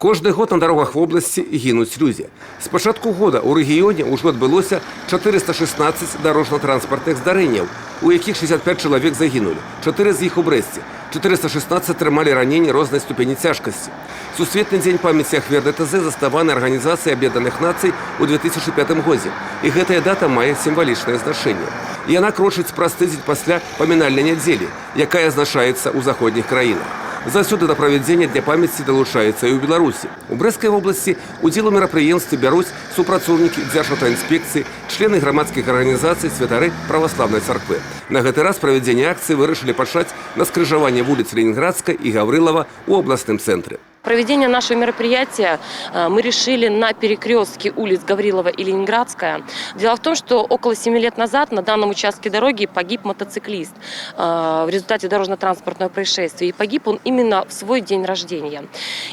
Кожны год на дорогах вобласці гінуць людзі. З пачатку года ў рэгіёне ўжо адбылося 416 дорожна-транспартных здарэнняў, у якіх 65 чалавек загінулі, 4 з іх у Брэсце, 416 атрымалі раненні рознай ступені цяжкасці. Сусветны дзень памяці ахвяр ДТЗ заснаваны Арганізацыяй Аб'яднаных Нацый у 2005 годзе, і гэтая дата мае сімвалічнае значэнне. Яна крочыць праз тыдзень пасля памінальнай нядзелі, якая азначаецца ў заходніх краінах. Заўсёды да правядзення дня памяці далучаецца і ў Беларусі. У Брэсцкай вобласці удзел у мерапрыемстве бяруць супрацоўнікі Дзяржаўтаінспекцыі, члены грамадскіх арганізацый, святары праваслаўнай царквы. На гэты раз правядзенне акцыі вырашылі пачаць на скрыжаванні вуліц Ленинградскай і Гаврылова ў абласным цэнтры. Проведение нашего мероприятия мы решили на перекрестке улиц Гаврилова и Ленинградская. Дело в том, что около 7 лет назад на данном участке дороги погиб мотоциклист в результате дорожно-транспортного происшествия. И погиб он именно в свой день рождения.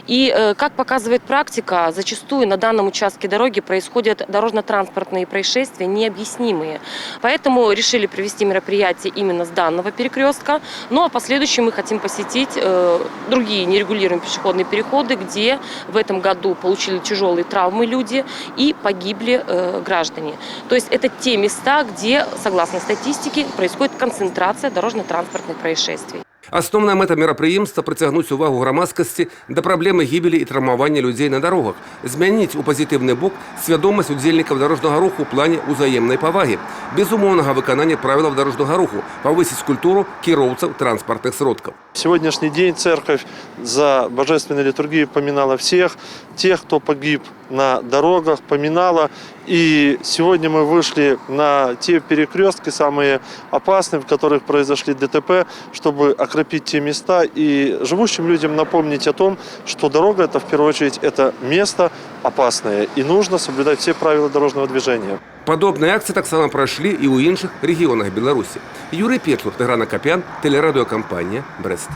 И, как показывает практика, зачастую на данном участке дороги происходят дорожно-транспортные происшествия необъяснимые. Поэтому решили провести мероприятие именно с данного перекрестка. Ну а в последующем мы хотим посетить другие нерегулируемые пешеходные переходы, где в этом году получили тяжелые травмы люди и погибли граждане. То есть это те места, где, согласно статистике, происходит концентрация дорожно-транспортных происшествий. Асноўная мэта мерапрыемства прыцягнуць увагу грамадскасці да праблемы гібелі і траўмавання людзей на дарогах, змяніць у пазітыўны бок свядомасць удзельнікаў дарожнага руху ў плане ўзаемнай павагі, безумоўнага выканання правілаў дарожнага руху, павысіць культуру кіроўцаў транспартных сродкаў. Сегодняшний день церковь за божественной литургией поминала всех, тех, кто погиб на дорогах, поминала. И сегодня мы вышли на те перекрестки, самые опасные, в которых произошли ДТП, чтобы окропить те места и живущим людям напомнить о том, что дорога – это в первую очередь это место опасное, и нужно соблюдать все правила дорожного движения. Падобныя акцыі таксама прайшлі і ў іншых рэгіёнах Беларусі. Юрый Печур, Тыгран Акапян, тэлерадыёкампанія «Брэст».